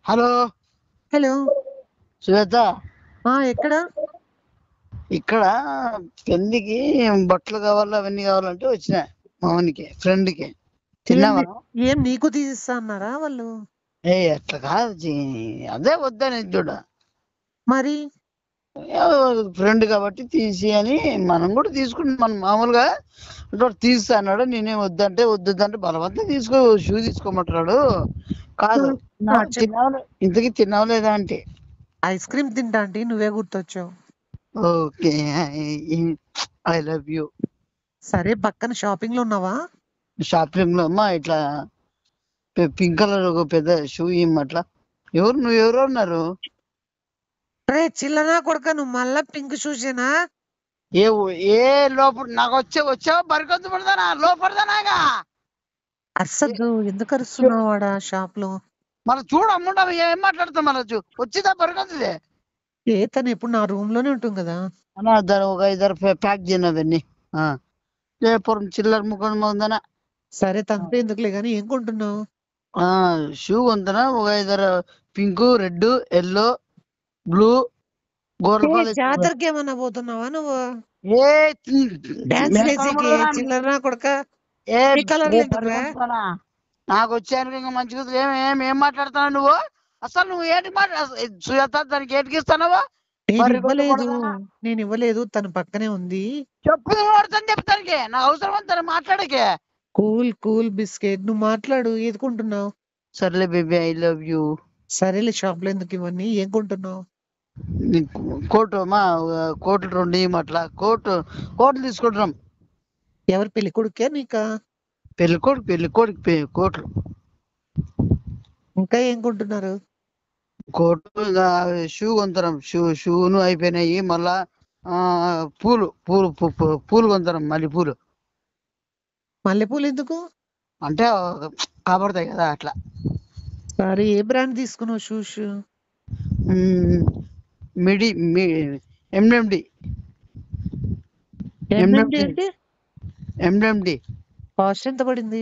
Hello hello. Sujatha. ఎక్కడ? ఇక్కడ పెళ్లికి బట్టలు కావాలి, అవన్నీ కావాలంటే వచ్చిన మామూనికి ఫ్రెండ్కి. ఏం తిన్నావా? ఏం నీకు తీసిస్తా అన్నారా వాళ్ళు? అట్లా కాదు అదే వద్దని చూడ. మరి ఫ్రెండ్ కాబట్టి తీసి అని మనం కూడా తీసుకుంటాం. మనం మామూలుగా అంటే తీస్తా అన్నాడు, నేనేం వద్దంటే వద్దంటే బలవంతం తీసుకో, షూ తీసుకోమంటున్నాడు. కాదు చెప్పు. తిన్నావు, ఇంతకీ తిన్నావు లేదా అంటే ఐస్ క్రీమ్ తింటా అంటే నువ్వే గుర్తొచ్చావు. Okay, I love you. సరే, పక్కన షాపింగ్ లో ఉన్నావా? షాపింగ్ లో అమ్మా ఇట్లా పింక్ కలర్ ఒక పెద్ద షూ ఇమ్మట్లా. నువ్వు ఎవరు ఉన్నారు? రే చిల్లనా కొడుక, నువ్వు మళ్ళా పింక్ చూసేనా? ఏ ఏ లోపల నాకు వచ్చావా బరికొద్దు పడతానా లోపడతానాగా. అర్సద్దు, ఎందుకు అరుస్తున్నావు వాడ షాప్ లో? మళ్ళీ చూడు అమ్ముంటా ఏం మాట్లాడుతావు, మళ్ళీ వచ్చిందా బరికొద్దుది. తను ఎప్పుడు నా రూమ్ లోనే ఉంటుంది కదా. అన్నా దాని ఒక 5 ప్యాక్ చేయను అవన్నీ. లేపురం చిల్లర ముఖం ఉందనా. సరే, తనతో ఎందుకులే గాని ఏం కొంటున్నావు? షూ ఉందనా ఒక 5 పింక్, రెడ్, ఎల్లో, బ్లూ, గోర్లపాలు జాతరకి ఏమన్నా పోతున్నావా నువ్వు? ఏ డాన్స్ వేసేకి చిల్లరా కొడుక. ఏ ఏ కలర్లు ఎందుకురా? పరిగెత్తుతానా? నాకు వచ్చాను ఇంకా మంచిగా ఏం మాట్లాడుతున్నావు నువ్వు? అసలు నువ్వు ఏంటి సుజాత, దానికి ఏంటికి ఇస్తున్నావా? నేను ఇవ్వలేదు, తన పక్కనే ఉంది. చెప్పు వాడుతాను చెప్తానికి నాకు అవసరం అంతా మాట్లాడకే. కూల్ కూల్ బిస్కెట్, నువ్వు మాట్లాడు, ఏది కొంటున్నావు? సర్లే బేబీ, ఐ లవ్ యూ. సరేలే, షాప్ లో ఎందుకు ఇవన్నీ, ఏం కొంటున్నావు? కోటు అమ్మా, కోట్లు 2 ఇవ్వమట్లా. కోట్లు తీసుకుంటున్నాం. ఎవరు, పెళ్లి కొడుకే నీకా? పెళ్లి కొడుకు కోట్లు. ఇంకా ఏం కొంటున్నారు? కోటు ఇంకా షూ కొంటున్నాం. షూను అయిపోయినాయి. మళ్ళా పూలు పూలు పూలు కొంటున్నాం. మల్లెపూలు. మల్లెపూలు ఎందుకు? అంటే కాబడతాయి కదా అట్లా. సరే, ఏ బ్రాండ్ తీసుకున్నావు షూస్? మిడి ఎంఎండి. ఎంఎండి అంటే? ఎంఎండి కాస్ట్ ఎంత పడింది?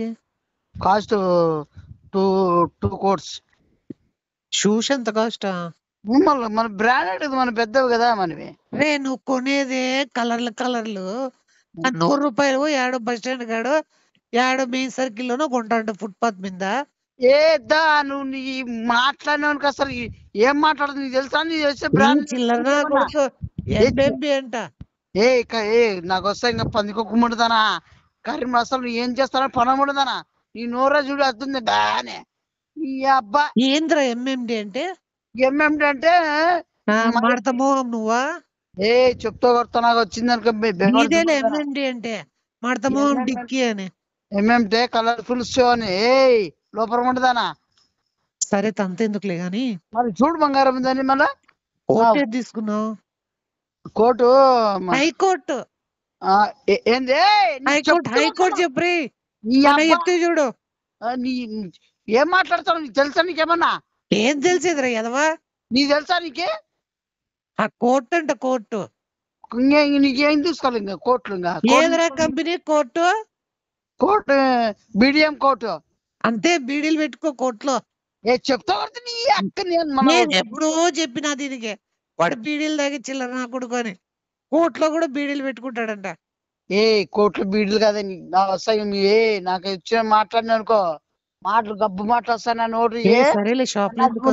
Cost 2 quotes. షూస్ ఎంత కాస్టా? మళ్ళీ మన బ్రాండెడ్, మన పెద్దవి కదా మనవి. రే, నువ్వు కొనేదే కలర్లు. ఆ 100 రూపాయలు ఏడో బస్ స్టాండ్ కాడు, ఏడో మెయిన్ సర్కిల్ లోనో కొంటాడు ఫుట్పాత్ మీద. నువ్వు నీ మాట్లాడినానికి అసలు ఏం మాట్లాడుతుంది నీకు తెలుసా? నీ తెలిసే బ్రాండ్ చిల్లర కొడుకు, ఎంబెంబి అంట. నాకు వస్తా ఇంకా పందికొక్కు ముడతానా కరీం. అసలు నువ్వు ఏం చేస్తానో పనం ముడతానా. నీ నోరా చూడు వస్తుంది బానే. ఈ అబ్బా ఏంద్రా ఎంఎండి అంటే? ఎంఎండి అంటే మాడతా మోహం నువ్వా? చెప్తా కొడతా. నాకు వచ్చింది అనుకో నీదేలే ఎంఎండి అంటే, మాడతా మోహం డిక్కీ అని. ఎంఎంటే కలర్ఫుల్ షో అని. లోపల ఉండదానా. సరే, తంతెందుకులే గాని మరి చూడు బంగారం దాన్ని మళ్ళా. కోట్ ఏది తీసుకున్నావు? Coat high court. ఏంది హైకోర్టు చెప్పు. నీ చెప్తే చూడు. నీ ఏం మాట్లాడతావు? నీకు తెలుసా? నీకేమన్నా ఏం తెలిసేదిరా ఎదవా? నీకు తెలుసా? నీకే ఆ కోర్టు అంట, కోర్టు. నీకేం తీసుకోవాలి ఇంకా కోట్లు? ఇంకా ఏదరా company court? Court BDM court. అంతే, బీడీలు పెట్టుకో కోర్టులో. చెప్తా కొడితే నీ అక్క నేను ఎప్పుడో చెప్పినా దీనికి, వాడు బీడీలు తాగి చిల్లర నా కొడుకొని కోర్టులో కూడా బీడీలు పెట్టుకుంటాడంట. కోట్లు బీడీలు కాదని వస్తాయి. నాకు ఇచ్చిన మాట్లాడిన అనుకో, మాటలు గబ్బు మాటలు వస్తాయి నా నోటు. సరేలే, షాప్ లో ఎందుకు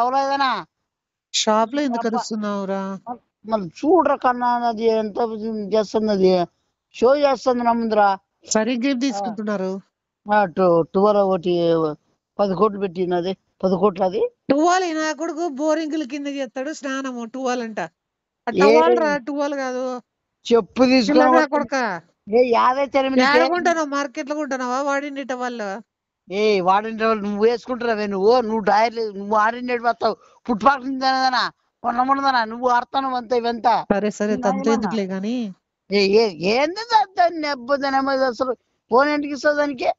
అవలేదనా షాప్ లో ఎందుకు అరుస్తున్నావురా? మళ్ళీ చూడరా కన్నా, అది ఎంత చేస్తుంది, అది షో చేస్తుంది నా ముందరా. సరిగ్గా ఏం తీసుకుంటున్నారు? 12 ఒకటి 10 కోట్లు పెట్టినది. 10 కోట్లు అది. టువాల్ నా కొడుకు బోరింగ్ల కింద చేస్తాడు స్నానము. టువాల్ అంట, టవాల్ రా, టువాల్ కాదు. చెప్పు తీసుకున్నా కొడుక, కొంటావు? మార్కెట్ లో కొంటున్నావా వాడిండి టవాళ్ళు? వాడిండే వాళ్ళు నువ్వు వేసుకుంటున్నావే. నువ్వు డైర్లు నువ్వు వాడిండే వస్తావు. ఫుట్పాత్ నుంచేనా కొన్నముందనా నువ్వు ఆడతాను అంత ఇవంతా. సరే, తంతు ఎందుకులే గాని. ఏంది నెబ్బదనమ అసలు. ఫోన్ ఎందుకు ఇస్తావు దానికి?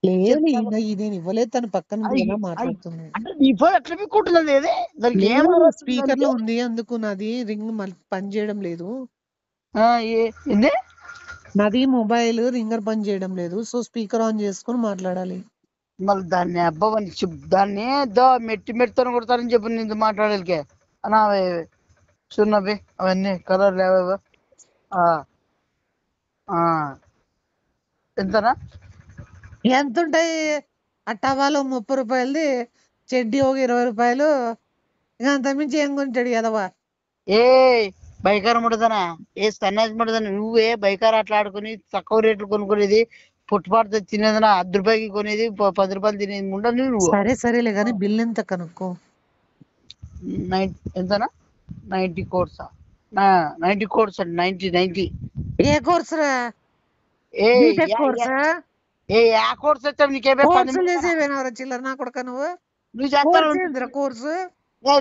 నేను ఇవ్వలేదు, తను పక్కన మాట్లాడుతుంది. అంటే నీ ఫోన్ ఎట్లా పీక్కుంటున్నది? దానికి ఏం స్పీకర్ లో ఉంది, అందుకు నాది రింగ్ పని చేయడం లేదు. నాది మొబైల్ రింగర్ పని చేయడం లేదు, సో స్పీకర్ ఆన్ చేసుకొని మాట్లాడాలి. మళ్ళీ దాన్ని అబ్బవని దాన్ని మెట్టితో కొడతారని చెప్పి నీతో మాట్లాడేకే అనా సున్నవి అవన్నీ కలర్లు ఏవేవో ఎంతనా ఎంత ఉంటాయి? ఆ టవాలు 30 రూపాయలది, చెడ్డీ ఒక 20 రూపాయలు, ఇంకా అంత మించి ఏం కొంటాడు కదవా? ఏ బైకార ముడదనా ఏ సన్యాసి ముడదనా నువ్వే బైకార అట్లా ఆడుకుని తక్కువ రేట్లు కొనుక్కునేది పుట్టుపాటు తినేదనా 10 రూపాయలకి కొనేది 10 రూపాయలు తినేది ఉండదు నువ్వు. సరేలే కానీ బిల్ ఎంత కనుక్కో. ఎంతనా 90 కోర్సా 90 కోర్స్ అండి 90. ఏ కోర్స్ రా? ఏ బీటెక్ కోర్సా? ఆ కోర్స్ వచ్చావు నీకేమే పని కోర్సులు చేసేవేనవరా చిల్లర నా కొడక నువ్వు? నువ్వు చేస్తాను కోర్సు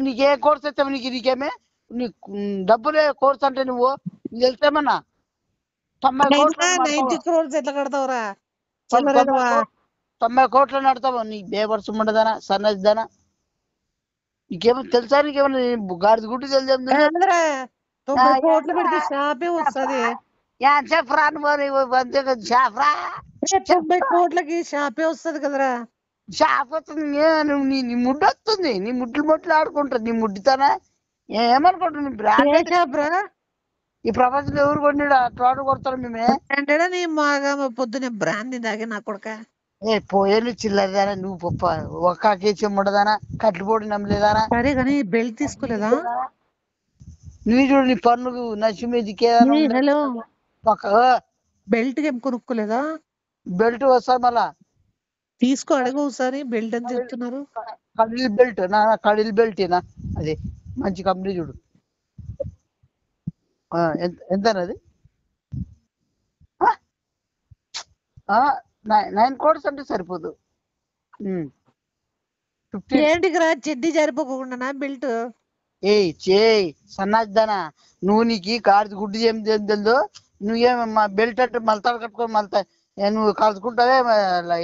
నీకే కోర్స్ వచ్చావు నీకేమే నీకు డబ్బులే కోర్స్ అంటే నువ్వు నీకు వెళ్తేమన్నా 90 కోట్లు 90 crores ఎట్లా కడతావురా? 90 కోట్లు నడతావు నీ బేవర్స్ ఉండదానా సన్నది దానా నీకేమో తెలుసా? నీకేమన్నా గాడిద గుడ్డు తెలుసు 90 కోట్లు పెడితే షాపే వస్తుంది. షాఫ్రా 90 కోట్లకి షాపే వస్తుంది కదరా? షాప్ వస్తుంది నీ ముడ్డు వస్తుంది. నీ ముడ్లు ఆడుకుంటుంది నీ ముడ్డుతానా ఏమనుకుంటుంది నీ బ్రాండెడ్ ఈ ప్రపంచంలో ఎవరు కొన్నాడు అట్లా కొడతారు మేమే బ్రాండెడ్ నీ మాగా పొద్దునే బ్రాండ్ తాగే నా కొడక. పోయేను చిల్లరదానా నువ్వు పప్ప ఒక్క కేజీ ఉండదానా కట్లుపోడి నమ్మలేదానా? సరే కానీ బెల్ట్ తీసుకోలేదా? నువ్వు చూడు నీ పన్నుకు నచ్చిమేదికే హలో, బెల్ట్ ఏం కొనుక్కోలేదా? బెల్ట్ వస్తా మళ్ళా తీసుకో, అడగ ఒకసారి బెల్ట్ అని చెప్తున్నారు. కడిల్ బెల్ట్ కడిల్ బెల్టేనా అది మంచి కంపెనీ చూడు. ఎంతనది? 9 crores అంటే సరిపోదు. ఏంటికి రా చెడ్డీ జరిపోకుండా బెల్ట్? చేయి సన్నాజిదానా నువ్వు నీకు కారు గుడ్డు ఏం తెలుదో నువ్వేమమ్మా బెల్ట్ అంటే మలతాడు కట్టుకొని నువ్వు కలుసుకుంటావే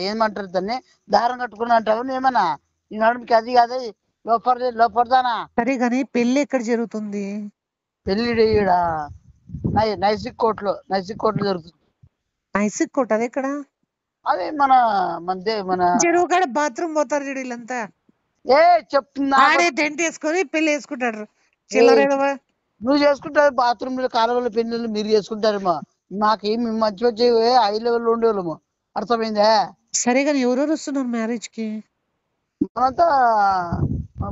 ఏమంటారు దాన్ని దారం కట్టుకుని అంటావు నువ్వేమన్నా నీ నడుముకి అది కాదు లోపడదానా? సరే కానీ పెళ్లి ఎక్కడ జరుగుతుంది? పెళ్లి నైసిక్ కోట్లో జరుగుతుంది. నైసిక్ కోట్ అది ఎక్కడ? అదే మన చెరువు కాడ బాత్రూమ్ పోతారు చూడు వీళ్ళంతా. చెప్తున్నా ఆడే టెంట్ వేసుకొని పెళ్లి వేసుకుంటాడు చిల్లరేదవా? నువ్వు చేసుకుంటావు బాత్రూమ్ లో కాలువల పెళ్లిళ్ళు మీరు చేసుకుంటారేమో మాకేమి మంచి హై లెవెల్ ఉండేవాళ్ళము అర్థమైందా? సరే కానీ ఎవరెవరు వస్తున్నారు మ్యారేజ్ కి? మనంతా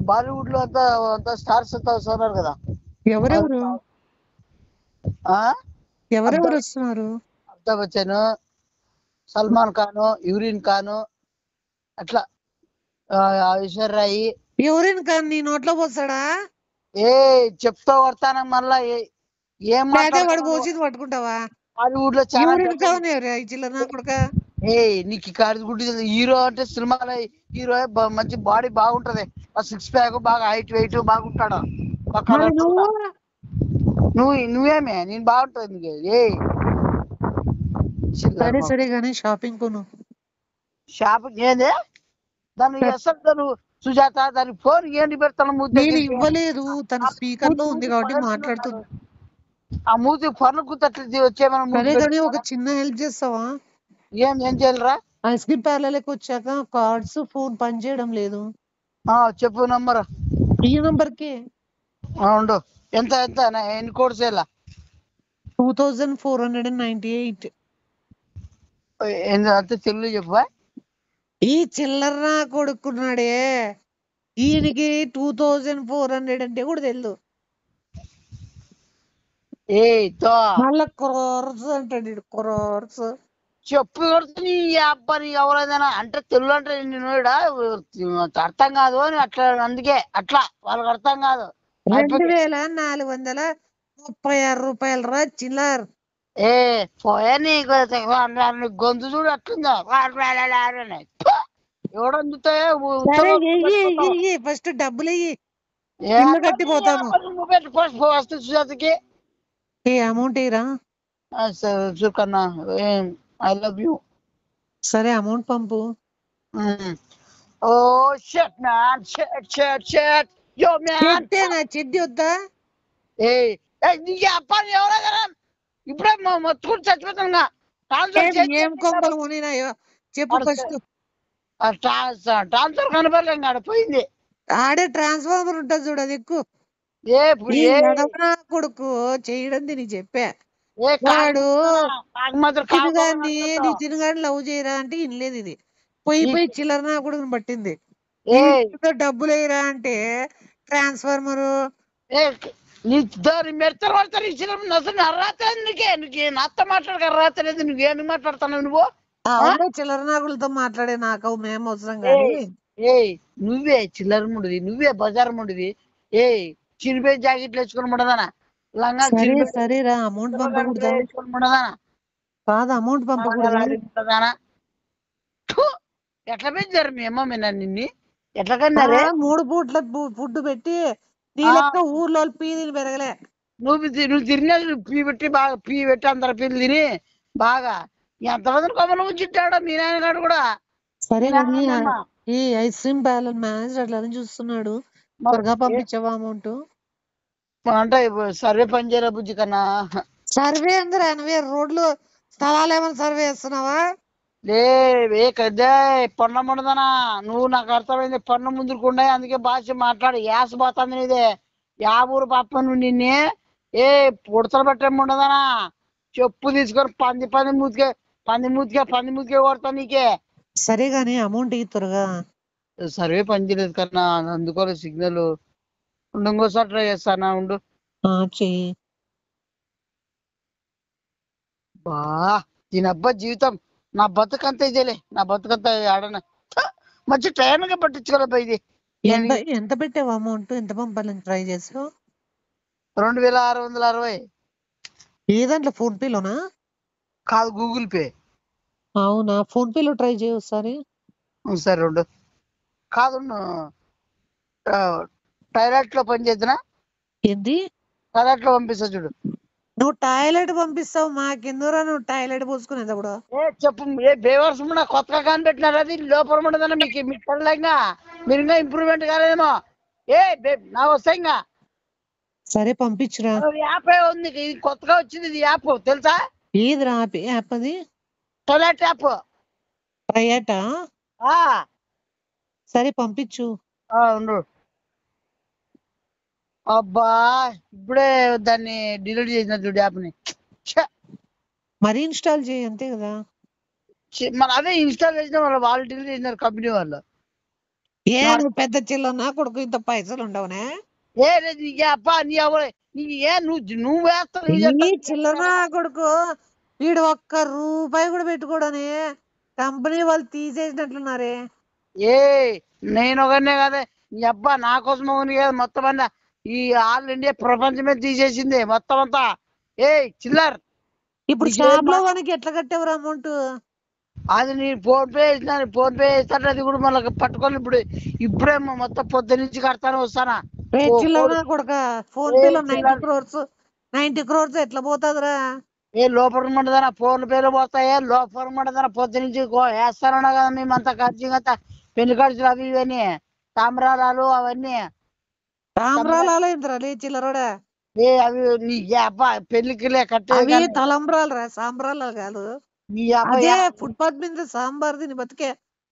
బాలీవుడ్ లో అంతా స్టార్స్ అంతా వస్తున్నారు కదా. ఎవరెవరు వస్తున్నారు? అమితాబ్ బచ్చన్, సల్మాన్ ఖాన్, యూరిన్ ఖాన్, అట్లా ఐశ్వర్యాయి. యూరిన్ ఖాన్ నీ నోట్లో పోస్తాడా? చెప్తా కొడతాను మళ్ళా ఏం వాడు పోసింది పట్టుకుంటావా? బాలీవుడ్ లో చాలా నీకు కారు గుడ్డి హీరో అంటే సినిమాలో హీరో మంచి బాడీ బాగుంటది, సిక్స్ ప్యాక్ బాగా హైట్ వెయిట్ బాగుంటాడు. నువ్వేమే నేను బాగుంటుంది. సరే కానీ షాపింగ్ కొను. షాపింగ్ ఏంది? దాన్ని ఎసలు సుజాత దాని ఫోన్ ఏంటి పెడతాను నేను ఇవ్వలేదు, తన స్పీకర్ లో ఉంది కాబట్టి మాట్లాడుతుంది. ఆ మూతి ఫోన్ కూర్చొని వచ్చేమన్నా ఒక చిన్న హెల్ప్ చేస్తావా? ఏం చేయాలరా? ఐస్ క్రీమ్ పార్లర్కి వచ్చాక కార్డ్స్ ఫోన్ పని చేయడం లేదు. చెప్పు నంబర్. ఈ నంబర్ కి ఉండు. ఎంత ఎన్ని కోడ్స్ ఎలా? 2498. అంతే తెలుగు చెప్పు. ఈ చిల్లర నా కొడుకున్నాడే ఈయనకి 2400 అంటే కూడా తెలియదు. మళ్ళా క్రోర్స్ అంటాడు. క్రోర్స్ చెప్పు నీ అబ్బాయి ఎవరైనా అంటే తెలుగు అంటే నేను అర్థం కాదు అని అట్లా, అందుకే అట్లా వాళ్ళకి అర్థం కాదు. 2436 రూపాయలు రా చిల్లర్. పోయా నీకు గొంతు చూడు అట్లుందా ఎవడందుతాయో ఫస్ట్ డబ్బులు కట్టిపోతాము. సుజాతకి అమౌంట్ ఇరా కన్నా ఐ లవ్ యూ. సరే అమౌంట్ పంపు. చెడ్డి వద్దా? ఎవరైనా ఇప్పుడే మొత్తుకుని చచ్చిపోతున్నా. ఏం కొంపలు మునినాయో చెప్పు ఫస్ట్. ఆ ట్రాన్స్ఫర్ కనపడలే ఇంకా ఆడ పోయింది. ఆడే ట్రాన్స్ఫార్మర్ ఉంటుంది చూడు, అది ఎక్కువ. ఇప్పుడు ఈ ఏ ఎదవనా కొడుకు చేయడం నీకు చెప్పా. ఏ వాడు నాకు మాత్రం చిన్నగాడిని నీ చిన్నగాడిని లవ్ చేయరా అంటే ఇనలేదు. ఇది పోయి పోయి చిల్లర నా కొడుకుని పట్టింది. డబ్బులు వేయరా అంటే ట్రాన్స్ఫార్మర్. నీ మెడతారు పడతారు ఇచ్చిన అసలు అర్హత నీకే నాతో మాట్లాడక అర్హత లేదు. నువ్వేమి మాట్లాడుతున్నావు నువ్వు? చిల్లర నాగులతో మాట్లాడే నాకు మేము అవసరం కానీ. నువ్వే చిల్లర ముండివి, నువ్వే బజార్ ముండివి. చినిపోయి జాకెట్లు వేసుకొని ఉండదానా, లంగా సరేరా అమౌంట్ పంపకూడదా? వేసుకొని ఉండదానా, కాదు అమౌంట్ పంపకూడదా? ఎట్లా పెంచారు మీ అమ్మ మీ నిన్ను? ఎట్లా కన్నారే? 3 పూట్ల ఫుడ్ పెట్టి నీ లెక్క ఊర్లో పీదీలు పెరగలే. నువ్వు తిరిగినది పీ పెట్టి అందరు పీలు తిని బాగా ఎంతమందిని కొమ్మలు ఉంచిట్టాడో మీ నాయనగాడు కూడా. సరే కానీ ఈ ఐస్ క్రీమ్ పార్లర్ మేనేజర్ అట్లా చూస్తున్నాడు, త్వరగా పంపించావా అమౌంట్? అంటే సర్వే పని చేయరా బుజ్జి కన్నా? సర్వే అందరూ 80 రోడ్లు స్థలాలు ఏమైనా సర్వే చేస్తున్నావా? కదే పన్ను ఉండదనా, నువ్వు నాకు అర్థమైంది. పన్ను ముందుకుండే అందుకే భాష మాట్లాడి యాస పోతుంది నీదే. యా ఊరు పాప నువ్వు నిన్నే పుడతలు పెట్టేముండదనా, చెప్పు తీసుకొని పంది మూతికే కొడతా నీకే. సరే గాని అమౌంట్ త్వరగా. సర్వే పని చేయలేదు కన్నా, అందుకోలే సిగ్నల్. ఇంకోసారి ట్రై చేస్తానా ఉండు. చెయ్యి. బా దీనబ్బా జీవితం, నా బతుకంతా ఇదేలే. నా బతుకంతా ఆడన మంచి టైంగా పట్టించుకోలేబ్బా ఇది. ఎంత పెట్టావు అమౌంట్? ఎంత పంపాలని ట్రై చేసావు? 2660. ఏ దాంట్లో? ఫోన్ పేలోనా? కాదు, గూగుల్ పే. అవునా? ఫోన్ పేలో ట్రై చేయ ఒకసారి. సరే రెండు కాదు, టాయిలెట్ లో పని చేద్దా? ఏంది టాయిలెట్ లో పంపిస్తా చూడు. నువ్వు టాయిలెట్ పంపిస్తావు, మాకెందురా నువ్వు టాయిలెట్ పోసుకునేది కూడా. చెప్పు బేవర్స్ కొత్తగా కనిపెట్టినారు. అది లోపల ఉండదన్న మీకు తెలంగా మీరు ఇంకా ఇంప్రూవ్మెంట్ కాలేదేమో. నా వస్తాయి ఇంకా. సరే పంపించురా. యాప్ ఉంది, ఇది కొత్తగా వచ్చింది. ఇది యాప్ తెలుసా? ఏదిరా యాప్ అది? Toilet app. టయాటా? సరే పంపించు. ఉండు. అబ్బా ఇప్పుడే దాన్ని డిలీట్ చేసిన చూడు యాప్ ని. మరి ఇన్స్టాల్ చేయి అంతే కదా. మన అదే ఇన్స్టాల్ చేసిన వాళ్ళు డిలీట్ చేసినారు, కంపెనీ వాళ్ళు. నువ్వు పెద్ద చిల్లనా కొడుకు, ఇంత పైసలు ఉండవునే? నువ్వు వేస్తావు చిల్లనా కొడుకు, వీడు ఒక్క రూపాయి కూడా పెట్టుకోడని కంపెనీ వాళ్ళు తీసేసినట్లున్నారే. నేను ఒకనే కదా నీ అబ్బా, నా కోసం కాదు మొత్తం అన్న ఈ ఆల్ ఇండియా ప్రపంచమే తీసేసింది మొత్తం అంతా. చిల్లర్ ఇప్పుడు షాప్ లో మనకి ఎట్లా కట్టేవారు అమౌంట్? అది నీ ఫోన్ పే వేసినాను, ఫోన్ పే వేస్తాను. అది కూడా మళ్ళీ పట్టుకొని ఇప్పుడేమో మొత్తం పొద్దు నుంచి కడతాను వస్తానా. కొడుక ఫోన్ పేలో 90 crores ఎట్లా పోతుందిరా? లోపల ఉండదనా, ఫోన్ పేలో పోతాయే. లోపల ఉండదనా, పొద్దు నుంచి వేస్తానన్నా కదా మేమంతా ఖర్చు అంతా. పెళ్లి ఖర్చులు అవి ఇవన్నీ, తామ్రాలు అవన్నీ. తామ్రాలు ఏంటరా చిల్లరోడా? అవి నీ అబ్బా పెళ్లికి కట్టే తలంబ్రాలు రా, సాంబ్రాలు కాదు. అదే ఫుట్పాత్ మీద సాంబార్ తిని బతికే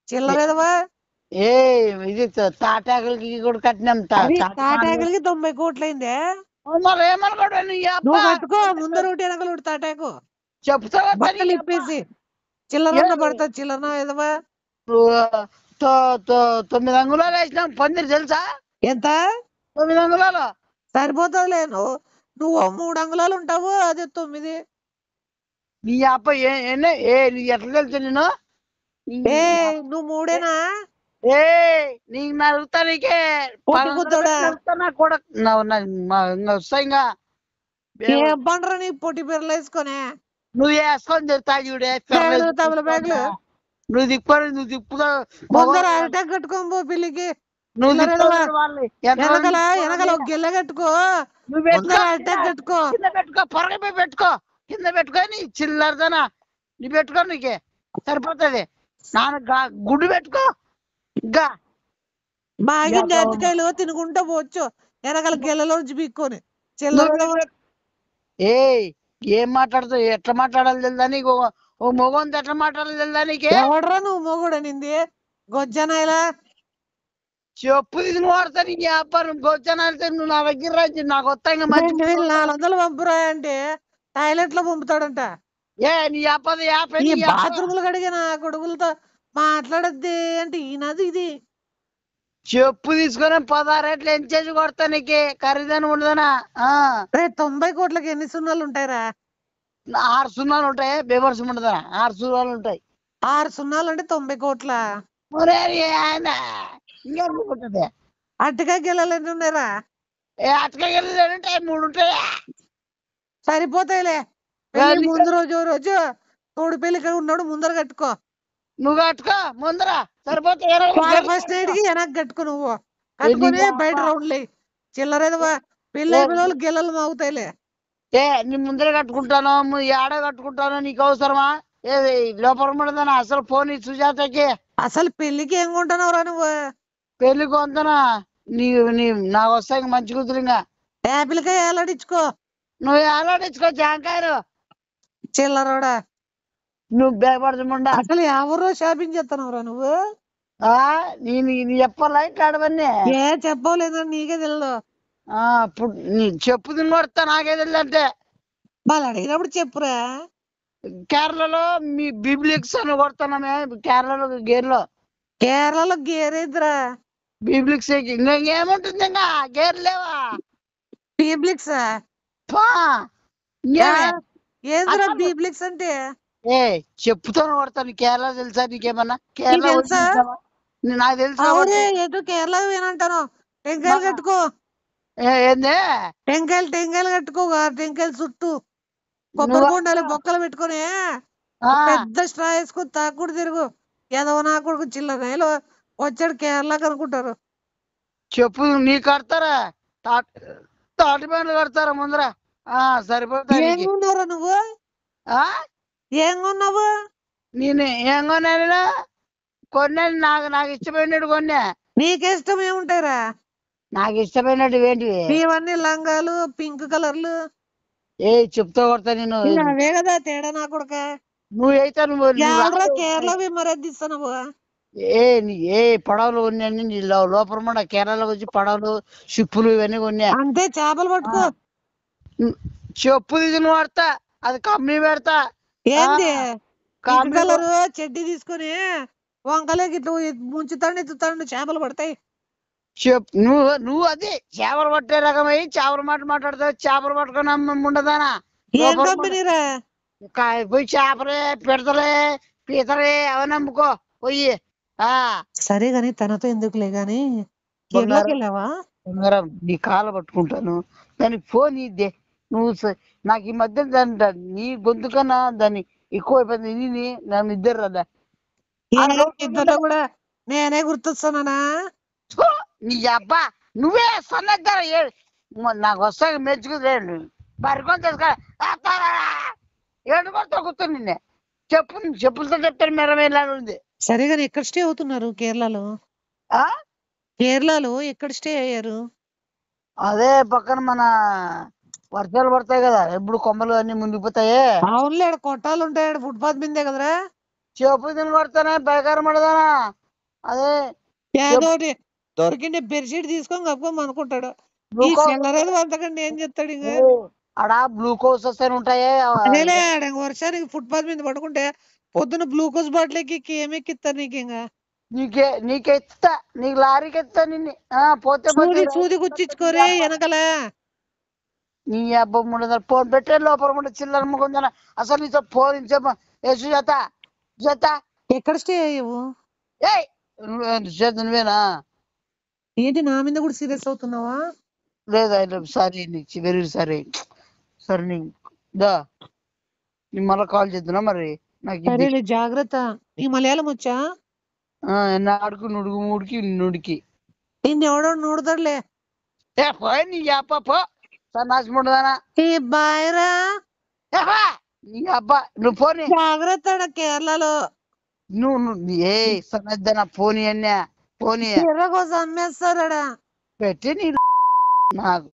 చిల్లరేదవా. ఇది తాటాకులకి కూడా కట్టినాం. తాటాకులకి 90 కోట్లయిందే. నువ్వు కట్టుకో ముందర ఒకటి వెనకలు ఒకటి తాటాకు చెప్తావా? బట్టలు ఇప్పేసి చిల్లరన్న పడతా. చిల్లరన ఏదవా? 9 అంగుళాలు వేసినాం పందిరి తెలుసా? ఎంత? 9 అంగుళాలు సరిపోతుందిలే. నువ్వు 3 అంగుళాలు ఉంటావు, అదే 9. నీ అప్ప ఎట్లా తెలుసు నేను? నువ్వు 3ఏనా? నీకు నడుగుతా, నీకే వస్తాయి ఇంకా. బండ్రా నీ పొట్టి పిల్లలు వేసుకొని నువ్వు వేసుకొని చెప్తావు చూడే. నువ్వు తిప్పుతా ముందర అరటాక్ కట్టుకోబో పిల్లికి. వెనకల గిల్ల కట్టుకో, అరటాక్ కట్టుకో. కింద పెట్టుకో, పొరగపోయి పెట్టుకో, కింద పెట్టుకొని చిల్లరదనా నీ పెట్టుకో, నీకే సరిపోతుంది. గుడ్డు పెట్టుకో. ఇంకా బాగా జాతికాయలు తినుకుంటా పోవచ్చు, వెనకాల గిల్లలోంచి పీక్కొని. చిల్లర ఏం మాట్లాడుతావు? ఎట్లా మాట్లాడాలి తెలుదా నీకు? ఓ మొగంతో ఎట్లా మాట్లాడాలి తెలుదా నీకే? ఎవడరా నువ్వు మొగుడు అనింది? గొజ్జనాయలా చెప్పు తీసుకుని వాడతా నీ వ్యాపారం గొచ్చనాలితే నువ్వు నా దగ్గర రాజు నాకు వస్తా ఇంకా మంచి 2400 పంపురా అంటే టాయిలెట్ లో పంపుతాడంట. ఏ నీ వ్యాపారం యాపే ఈ నీ వ్యాపారం బాత్రూములు కడిగిన కొడుకులతో మాట్లాడద్ది అంటే ఈయనది ఇది. చెప్పు తీసుకొని 16 రేట్లు ఎంచేసి కొడతా నీకు ఖరీదాని ఉండదనా 90 కోట్లకి ఎన్ని సున్నాలు ఉంటాయిరా? 6 సున్నాలు ఉంటాయి బేవర్స్ ఉండదనా 6 సున్నాలు ఉంటాయి 6 సున్నాలు అంటే 90 కోట్ల. ఒరే ఆయన ఇంకేముంటుంది అట్టిగా గిల్లలు ఎన్ని ఉన్నాయిరా? అటకెళ్ళి ఉంటాయి 3 ఉంటాయి సరిపోతాయిలే. పెళ్లి ముందు రోజు తోడు పెళ్లికి ఉన్నాడు ముందర కట్టుకో. నువ్వు కట్టుకో ముందర సరిపోతే ఫస్ట్ నైట్ కి వెనక్కి కట్టుకో. నువ్వు కట్టుకొని బయట రౌండ్లే చిల్లరేదవా పెళ్లి అయిపోయిన వాళ్ళు గిల్లలు మాగుతాయిలే. ఏ నీ ముందర కట్టుకుంటాను ఏడ కట్టుకుంటాను నీకు అవసరమా? ఏది లోపల ఉండదనా అసలు ఫోన్ సుజాతకి అసలు పెళ్లికి ఏం కొంటున్నావురా నువ్వు? పెళ్లి కొంతనా నీ నీ నాకు వస్తాయి మంచి కూతురు ఇంకా యాపిల్కాయ ఏలాడించుకో. నువ్వు ఆలోచించుకో జాంకాయలు చిల్లరోడా నువ్వు బేపడుతుండా అసలు ఎవరో షాపింగ్ చేస్తున్నావురా నువ్వు? నీ చెప్పాలా ఇట్లాడవన్నీ ఏ చెప్పలేదని నీకే తెలియదు. ఇప్పుడు నీ చెప్పు తిని కొడతా నాకే తెలియదంటే వాళ్ళు అడిగినప్పుడు చెప్పురా. కేరళలో మీ బిబ్లిక్స్ అని కొడుతున్నామే కేరళలో గేర్లో కేరళలో గేరేదిరా బిబ్లిక్స్ ఇంకేముంటుంది ఇంకా గేర్ లేవా బీబ్లిక్స్ పా ఇంకేమే ఏందిరా బీబ్లిక్స్ అంటే? ఏ చెప్పుతో కొడతాను కేరళ తెలుసా నీకేమన్నా? కేరళ తెలుసా? నాకు తెలుసా ఎటు కేరళ ఏనంటాను. టెంకాయలు కట్టుకో. ఏంది టెంకాయలు కట్టుకో. టెంకాయలు చుట్టూ కొబ్బరి బొండాలు బొక్కలు పెట్టుకొని పెద్ద స్ట్రా వేసుకొని తాకుడు తిరుగు. ఏదో నా కొడుకు చిల్లర వచ్చాడు కేరళకి అనుకుంటారు. చెప్పు నీ కడతారా తాటి పండ్లు కడతారా ముందర సరిపోతాయి. ఏం కొన్నావురా నువ్వు? ఏం కొన్నావు? నేను ఏం కొన్నా కొన్నాను నాకు ఇష్టమైనట్టు కొన్నా. నీకిష్టం ఏముంటాయిరా? నాకు ఇష్టమైనట్టు ఏంటివి? నీవన్నీ లంగాలు పింక్ కలర్లు. ఏ చెప్తా కొడతా నేను అవే కదా తేడా నా కొడుక. నువ్వైతే నువ్వు కేరళ మరది ఇస్తున్నావు. ఏ పడవలు కొన్నాను నీ లోపల కేరళకు వచ్చి పడవలు షిప్పులు ఇవన్నీ కొన్నా. అంతే చేపలు పట్టుకో. చెప్పు తీసుకుని వాడతా అది కంపెనీ పెడతా. ఏంది కలరు చెడ్డి తీసుకొని వంకలేకి ఇట్లా ముంచుతాండి ఎత్తుతాండి చేపలు పడతాయి. నువ్వు అది చేపలు పట్టే రకమై చేపల మాట మాట్లాడతావు. చేపలు పట్టుకొని ఉండదానా? ఏం కంపెనీరా? పోయి చేపలే పెడతలే పీతలే అవన్నీ అమ్ముకో పోయి. సరే గాని తనతో ఎందుకులే గాని వెళ్ళావా? నీ కాళ్ళ పట్టుకుంటాను దానికి ఫోన్ ఇద్దే. నువ్వు నాకు ఈ మధ్య నీ గొంతు కన్నా దాన్ని ఎక్కువ అయిపోయింది. నన్ను ఇద్దరు రదా ఇద్దరు కూడా నేనే గుర్తొస్తానా? నీ అబ్బా నువ్వే సన్నద్దా నాకు వస్తా మెచ్చుకులేదు బరికొని తెలుసుకో ఏడు కొడతా కూర్చొని నిన్నే చెప్పులతో చెప్తాను మెరమేలా ఉంది. సరే గాని ఎక్కడ స్టే అవుతున్నారు కేరళలో? కేరళలో ఎక్కడ స్టే అయ్యారు? అదే పక్కన మన వర్షాలు పడతాయి కదా ఎప్పుడు కొమ్మలు అన్ని ముందుకుపోతాయి. అవునులే కొట్టాలు ఉంటాయి ఫుట్పాత్ మీదే కదరా. చెప్పు తిని కొడతానే బయకారం పడదానా అదే ఏదోటి దొరికిండే బెడ్షీట్ తీసుకొని కప్పుకోమని అనుకుంటాడు. అంతకంటే ఏం చెప్తాడు ఇంకా? అడా గ్లూకోజ్ వస్తాయి ఉంటాయి. అదేలే వర్షానికి ఫుట్పాత్ మీద పడుకుంటే పొద్దున్న గ్లూకోజ్ బాటిల్ ఎక్కి ఏమెక్కిస్తారు నీకు? ఇంకా నీకెత్తా నీకు లారీకి ఎత్తా నిన్ను పోతే సూది గుచ్చించుకోరే వెనకల. నీ అబ్బమ్మ ఫోన్ పెట్టే లోపల చిల్లర ముకుందా అసలు నీతో ఫోన్ సుజాత సుజాత ఎక్కడ స్టే అయ్యావు? సుజాత నువ్వేనా? ఏంటి నా మీద కూడా సీరియస్ అవుతున్నావా? లేదు సారీ వెరీ సారీ సరే దా నీ మళ్ళీ కాల్ చేద్దునా మరి నాకు జాగ్రత్త. ఈ మలయాళం వచ్చా? నాడుకు నుడుగు మూడికి నుడికి నిన్ను ఎవడో నూడతాడులే. పోయి నీ అబ్బా పో సన్నాసి ఉండదానా బాయ్రా నీ అబ్బా నువ్వు పోనీ జాగ్రత్త కేరళలో. నువ్వు ఏ సన్నద్దనా పోనీ అన్నా పోనీ కోసం అమ్మేస్తాడా పెట్టి నీ నాకు